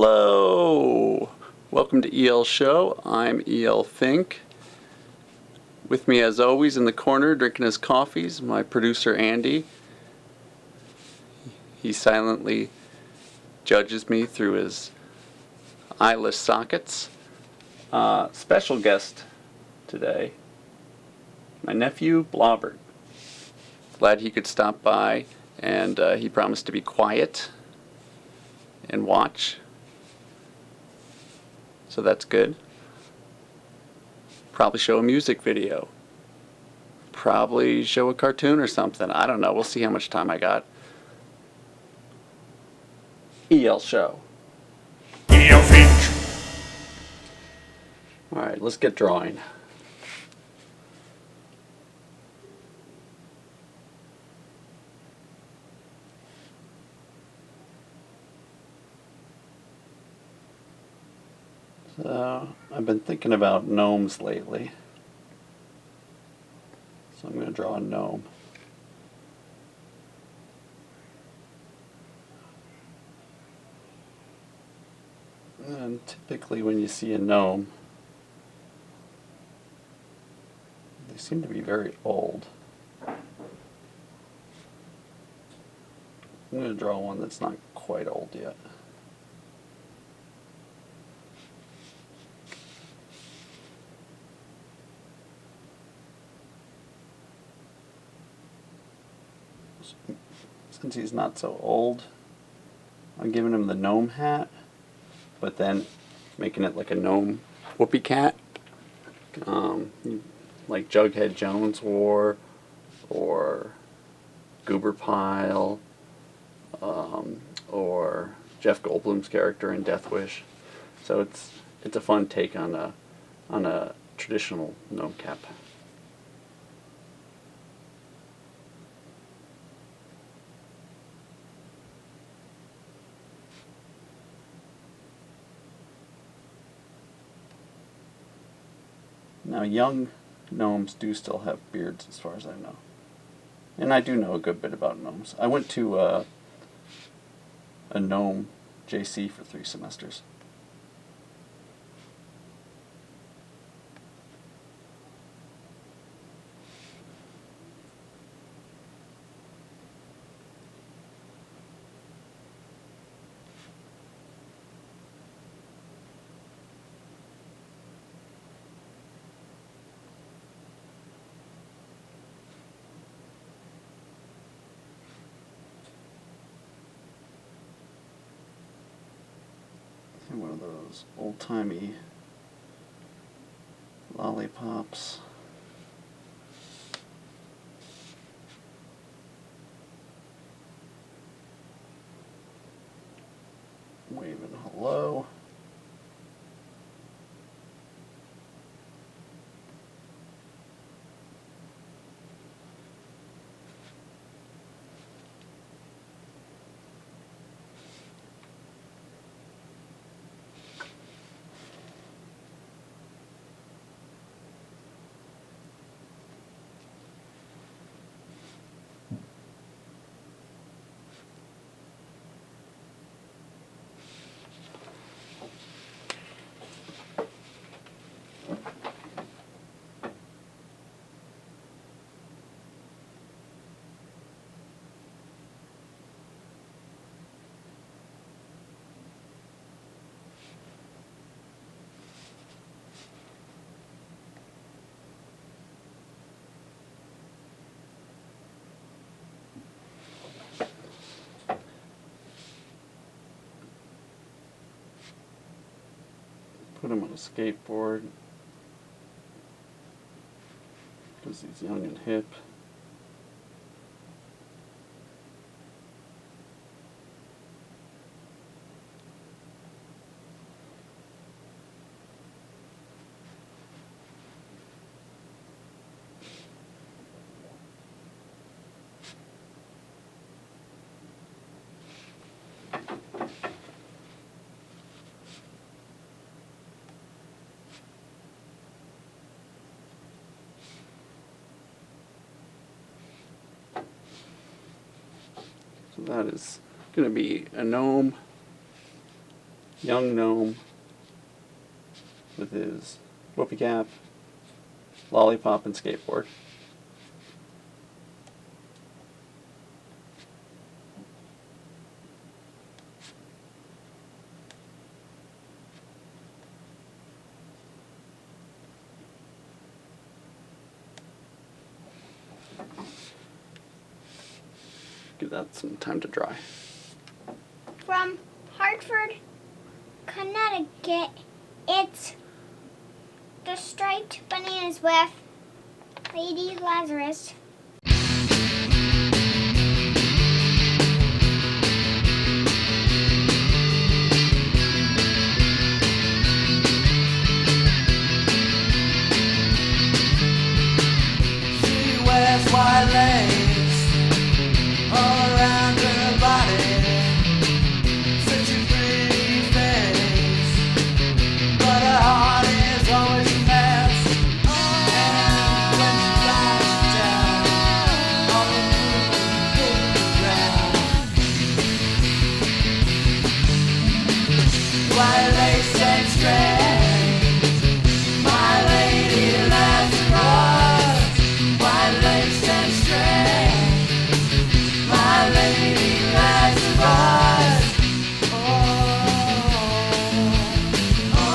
Hello! Welcome to EL Show. I'm EL Fink. With me as always in the corner drinking his coffees, my producer Andy. He silently judges me through his eyeless sockets. Special guest today, my nephew Globert. Glad he could stop by, and he promised to be quiet and watch. So that's good. Probably show a music video. Probably show a cartoon or something. I don't know. We'll see how much time I got. EL Show. EL Fink. Alright, let's get drawing. So, I've been thinking about gnomes lately. So I'm going to draw a gnome. And typically when you see a gnome, they seem to be very old. I'm going to draw one that's not quite old yet. Since he's not so old, I'm giving him the gnome hat, but then making it like a gnome whoopee cat, like Jughead Jones wore, or Goober Pile, or Jeff Goldblum's character in Death Wish. So it's a fun take on a traditional gnome cap. Now, young gnomes do still have beards, as far as I know. And I do know a good bit about gnomes. I went to a gnome JC for 3 semesters. One of those old-timey lollipops. Waving hello. Put him on a skateboard because he's young and hip. So that is going to be a gnome young gnome with his whoopee cap, lollipop, and skateboard. Give that some time to dry. From Hartford, Connecticut, it's the striped bananas with Lady Lazarus. She wears white lace all around her body. Such a pretty face, but her heart is always a mess. And when she flies down, all the moon hits the ground. White lace and strange, my lady Lazarus. White lace and strange, my lady Lazarus. Oh, oh,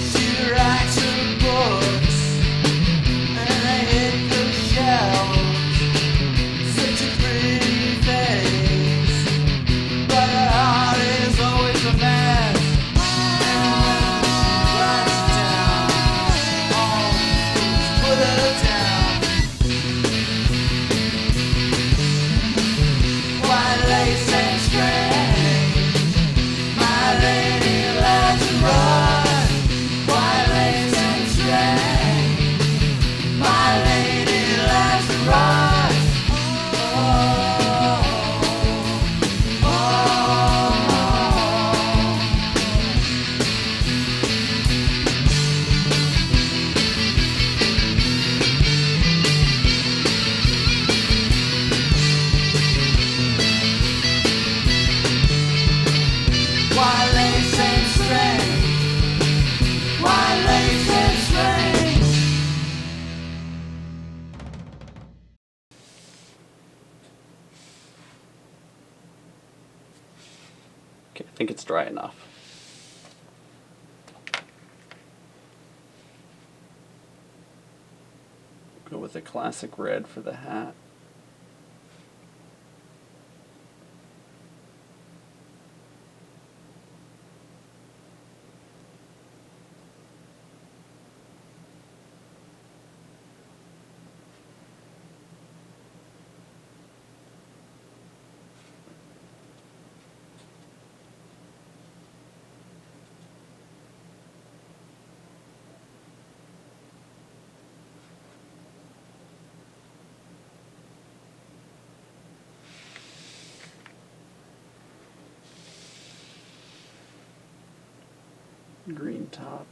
she writes her books and they hit the shelves. Such a pretty face, but her heart is always a mess. And when she writes down, all schools put her down. White lace and strange, my lady Lazarus. White lace and strange, my lady Lazarus. Oh, oh, oh. White lace and strange, white lace and strange. Okay, I think it's dry enough. Go with a classic red for the hat. Green top.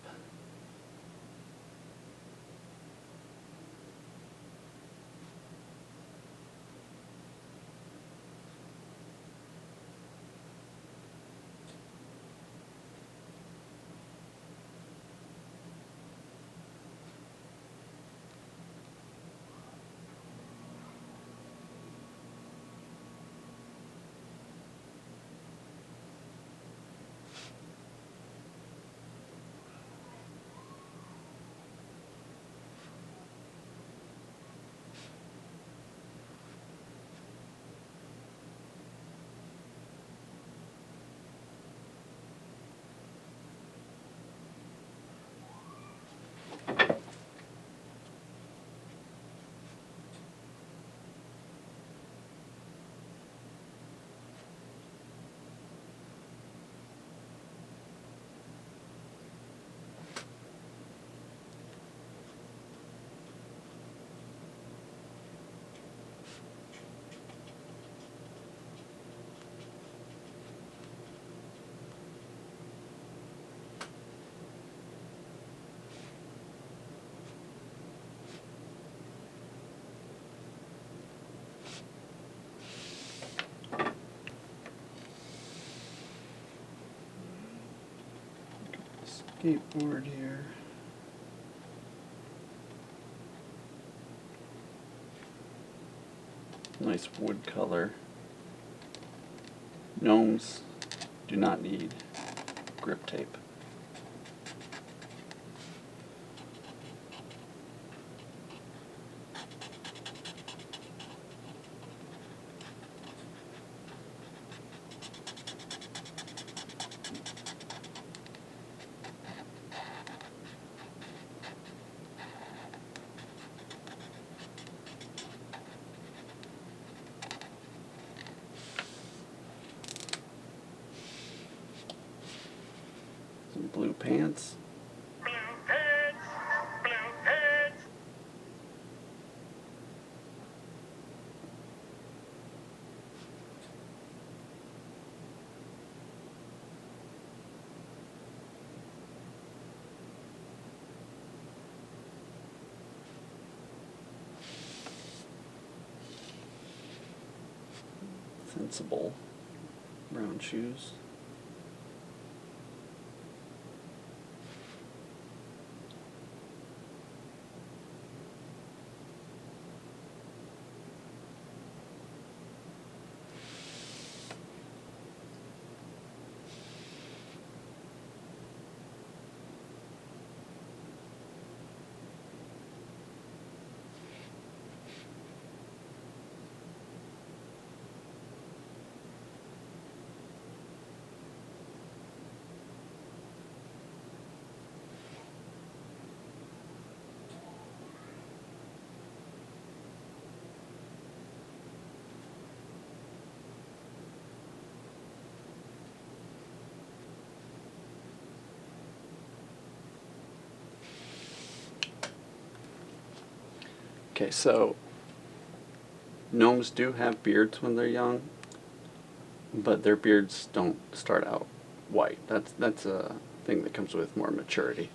skateboard here. Nice wood color. Gnomes do not need grip tape. Some blue pants. Blue pants, blue pants. Sensible brown shoes. Okay, so gnomes do have beards when they're young, but their beards don't start out white. That's a thing that comes with more maturity.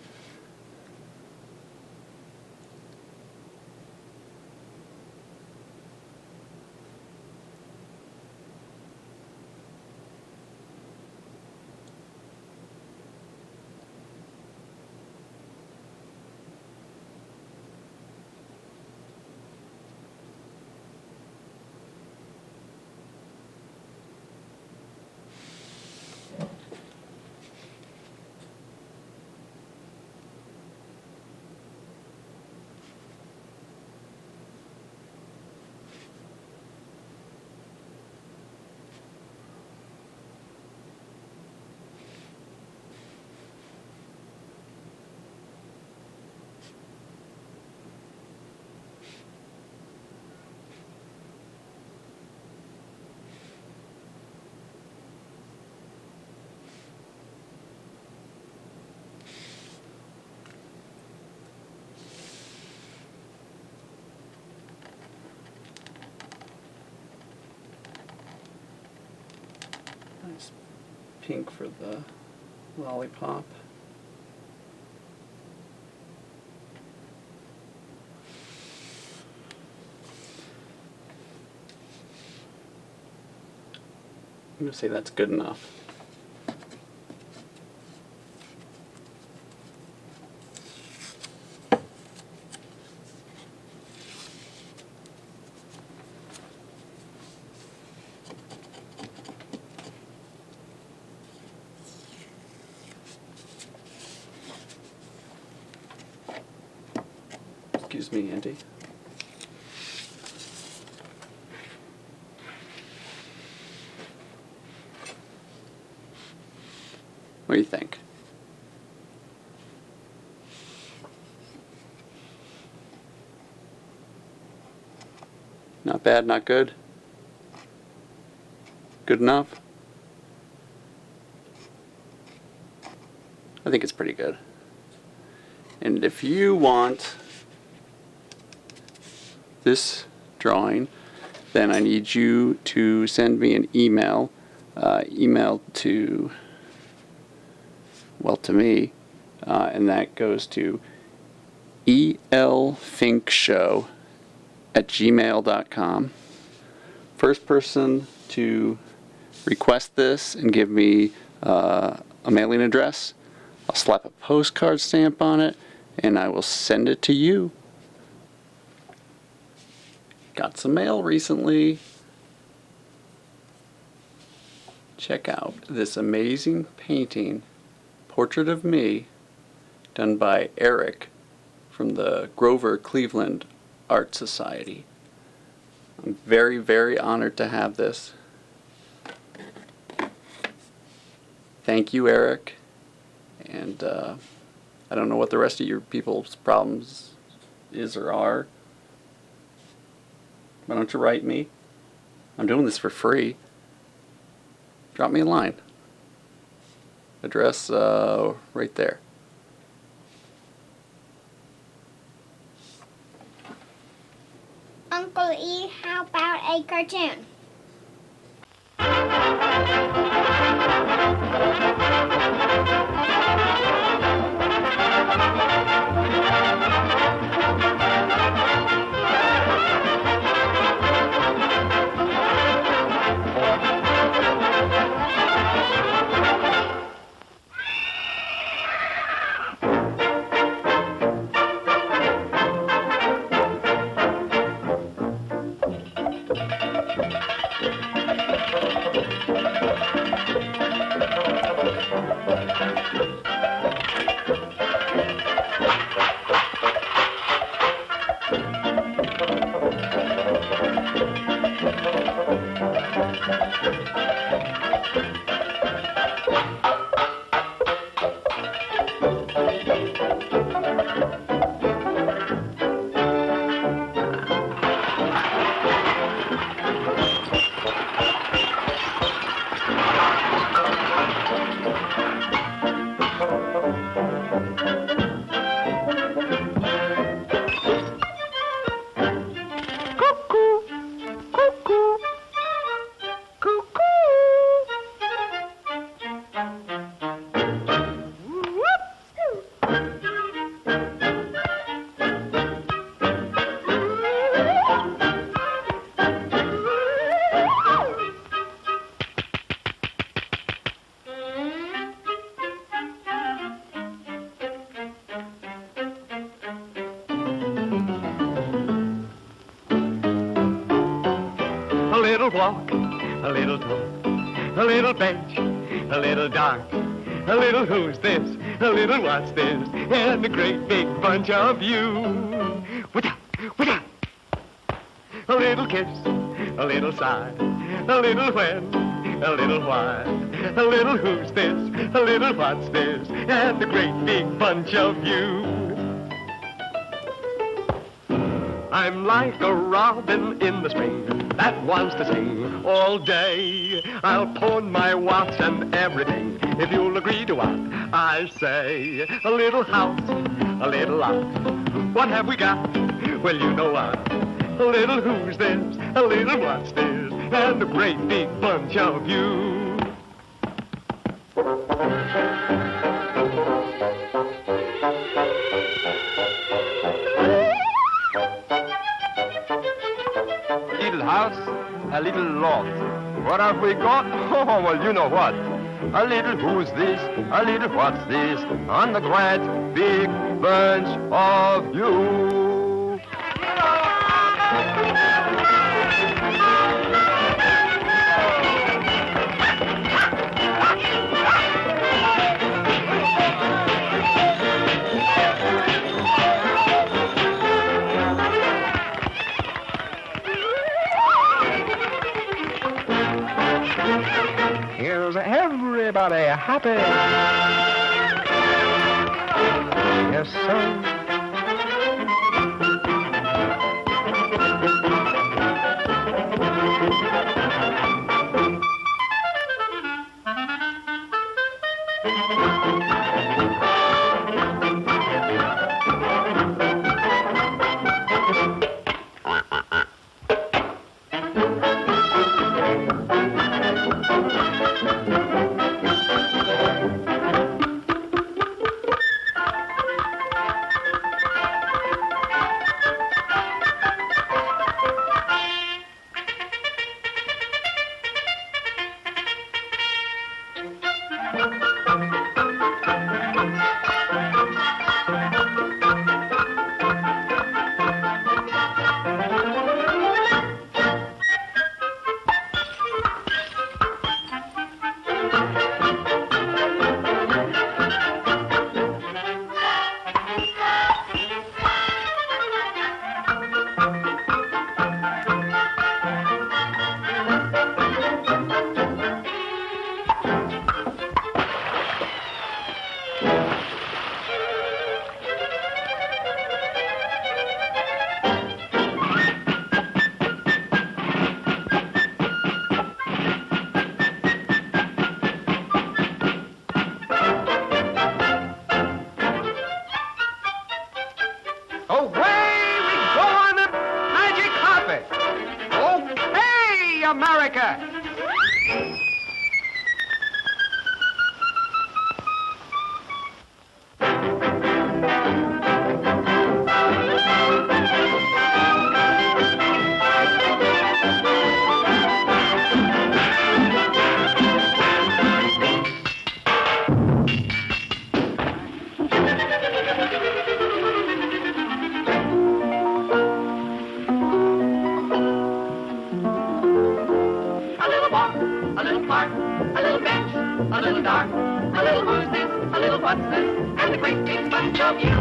Nice pink for the lollipop. I'm going to say that's good enough. Excuse me, Andy. What do you think? Not bad, not good? Good enough? I think it's pretty good. And if you want this drawing, then I need you to send me an email. Email to, well, to me, and that goes to elfinkshow@gmail.com. First person to request this and give me a mailing address, I'll slap a postcard stamp on it, and I will send it to you. Got some mail recently. Check out this amazing painting, Portrait of Me, done by Eric from the Grover Cleveland Art Society. I'm very, very honored to have this. Thank you, Eric. And I don't know what the rest of your people's problems is or are. Why don't you write me? I'm doing this for free. Drop me a line. Address right there. Uncle E, how about a cartoon? A little walk, a little talk, a little bench, a little dark, a little who's this, a little what's this, and a great big bunch of you. Wita, wita. A little kiss, a little sigh, a little when, a little why, a little who's this, a little what's this, and a great big bunch of you. I'm like a robin in the spring that wants to sing all day. I'll pawn my watch and everything if you'll agree to what I say. A little house, a little lot. What have we got? Well, you know what. A little who's this, a little what's this, and a great big bunch of you. Little house, a little lot. What have we got? Oh, well, you know what. A little who's this, a little what's this, on the great big bunch of you. Here's everybody happy. Yes, sir. Away we go on the magic carpet. Okay, America. A little park, a little bench, a little dark, a little who's this, a little what's this, and a great big bunch of you.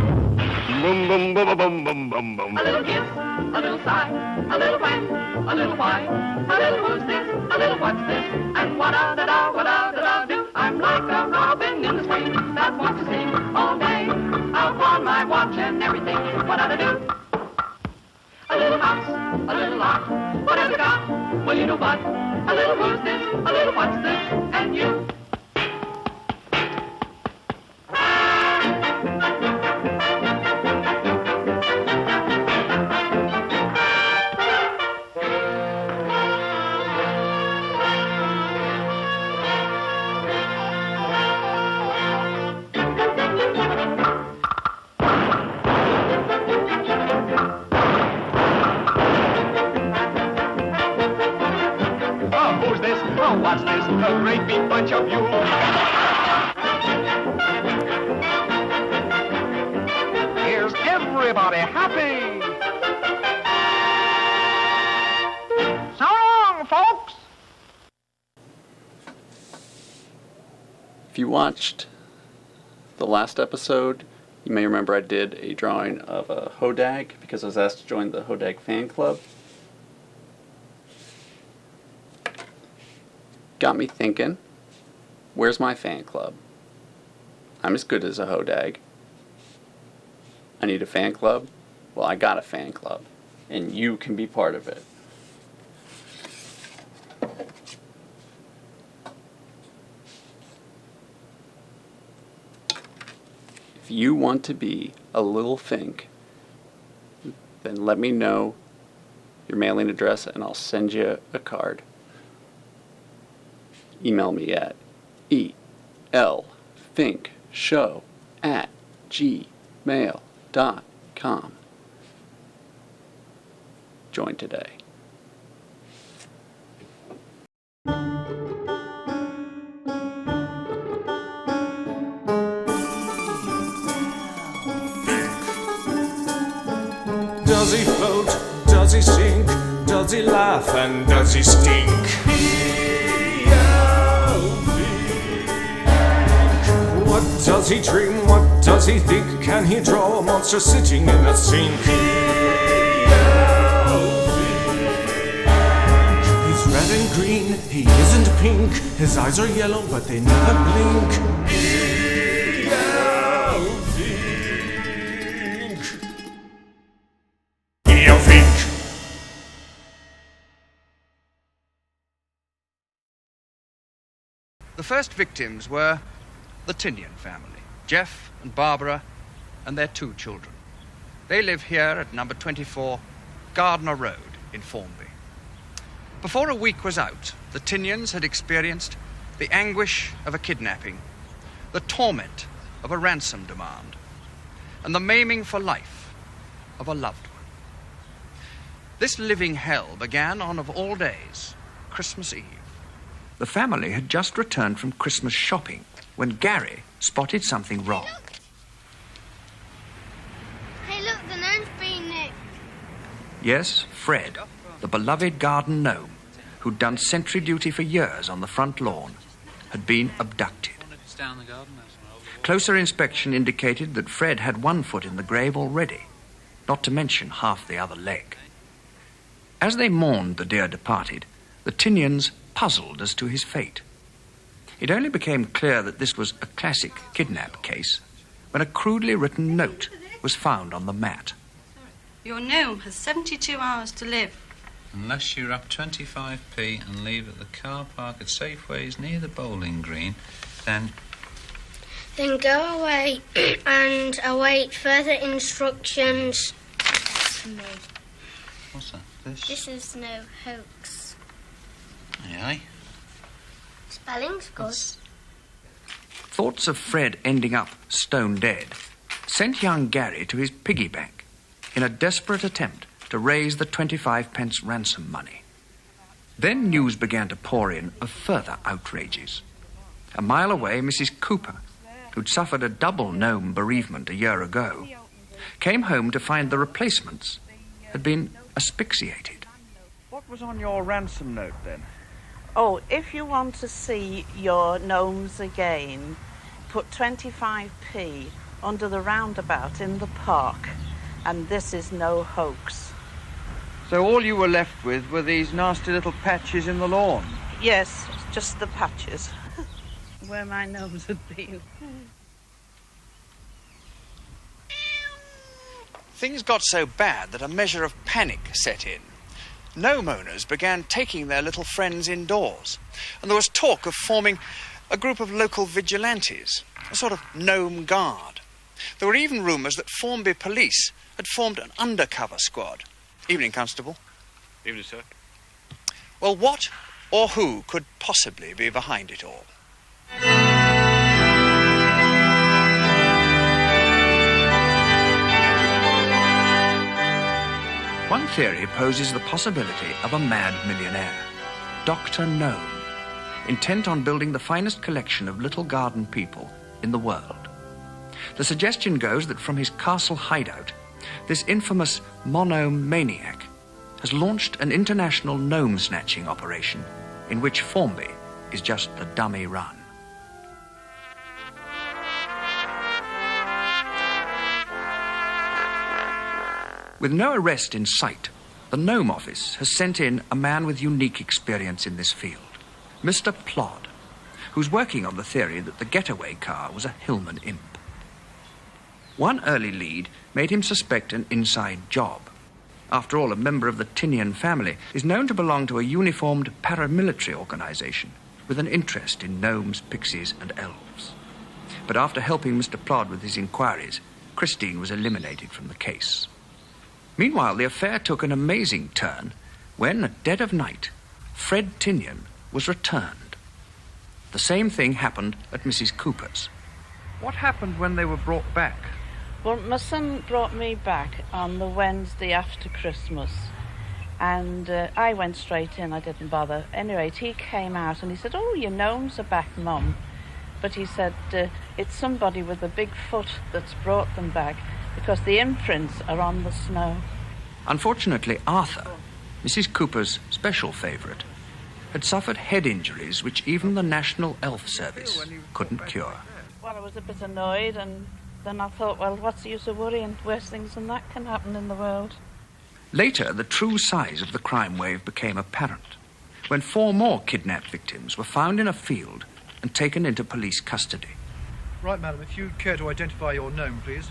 Boom, boom, boom, boom, boom, boom, boom. A little kiss, a little sigh, a little when, a little why, a little who's this, a little what's this, and what-a-da-da, do. I'm like a robin in the spring that wants to sing all day, out on my watch and everything, what-a-da-do. A little mouse, a little lark, what have you got? Well, you know what? A little who's this, a little what's this, and you. Oh, what's this? A great big bunch of you. Here's everybody happy. So long, folks. If you watched the last episode, you may remember I did a drawing of a hodag because I was asked to join the hodag fan club. Got me thinking, where's my fan club? I'm as good as a hodag. I need a fan club? Well, I got a fan club, and you can be part of it. If you want to be a Lil Fink, then let me know your mailing address and I'll send you a card. Email me at elfinkshow@gmail.com. Join today. Does he float? Does he sink? Does he laugh and does he stink? What does he dream? What does he think? Can he draw a monster sitting in a sink? He's red and green, he isn't pink. His eyes are yellow, but they never blink. Lil Fink. The first victims were the Tinian family, Jeff and Barbara and their 2 children. They live here at number 24 Gardner Road in Formby. Before a week was out, the Tinians had experienced the anguish of a kidnapping, the torment of a ransom demand, and the maiming for life of a loved one. This living hell began on, of all days, Christmas Eve. The family had just returned from Christmas shopping when Gary spotted something wrong. Hey, look, the gnome's been nicked. Yes, Fred, the beloved garden gnome, who'd done sentry duty for years on the front lawn, had been abducted. Closer inspection indicated that Fred had 1 foot in the grave already, not to mention half the other leg. As they mourned the dear departed, the Tinians puzzled as to his fate. It only became clear that this was a classic kidnap case when a crudely written note was found on the mat. Your gnome has 72 hours to live. Unless you wrap 25p and leave at the car park at Safeways near the bowling green, then... Then go away and await further instructions. What's that? This is no hoax. Aye, aye. Spelling's good. Thoughts of Fred ending up stone dead sent young Gary to his piggy bank in a desperate attempt to raise the 25p ransom money. Then news began to pour in of further outrages. A mile away, Mrs. Cooper, who'd suffered a double gnome bereavement a year ago, came home to find the replacements had been asphyxiated. What was on your ransom note, then? Oh, if you want to see your gnomes again, put 25p under the roundabout in the park, and this is no hoax. So all you were left with were these nasty little patches in the lawn? Yes, just the patches where my gnomes had been. Things got so bad that a measure of panic set in. Gnome owners began taking their little friends indoors, and there was talk of forming a group of local vigilantes, a sort of gnome guard. There were even rumours that Formby police had formed an undercover squad. Evening, Constable. Evening, sir. Well, what or who could possibly be behind it all? One theory poses the possibility of a mad millionaire, Dr. Gnome, intent on building the finest collection of little garden people in the world. The suggestion goes that from his castle hideout, this infamous monome maniac has launched an international gnome snatching operation in which Formby is just the dummy run. With no arrest in sight, the Gnome Office has sent in a man with unique experience in this field, Mr. Plod, who's working on the theory that the getaway car was a Hillman imp. One early lead made him suspect an inside job. After all, a member of the Tinian family is known to belong to a uniformed paramilitary organization with an interest in gnomes, pixies, and elves. But after helping Mr. Plod with his inquiries, Christine was eliminated from the case. Meanwhile, the affair took an amazing turn when, at dead of night, Fred Tinian was returned. The same thing happened at Mrs. Cooper's. What happened when they were brought back? Well, my son brought me back on the Wednesday after Christmas, and I went straight in. I didn't bother. Anyway, he came out and he said, "Oh, your gnomes are back, Mum." But he said, it's somebody with a big foot that's brought them back, because the imprints are on the snow. Unfortunately, Arthur, Mrs. Cooper's special favourite, had suffered head injuries which even the National Elf Service couldn't cure. Well, I was a bit annoyed, and then I thought, well, what's the use of worrying? Worse things than that can happen in the world. Later, the true size of the crime wave became apparent when 4 more kidnapped victims were found in a field and taken into police custody. Right, madam, if you'd care to identify your gnome, please.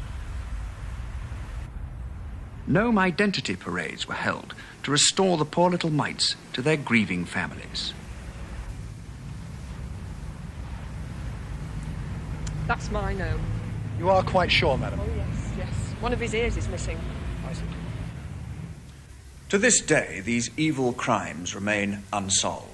Gnome identity parades were held to restore the poor little mites to their grieving families. That's my gnome. You are quite sure, madam? Oh, yes. One of his ears is missing. I see. To this day, these evil crimes remain unsolved.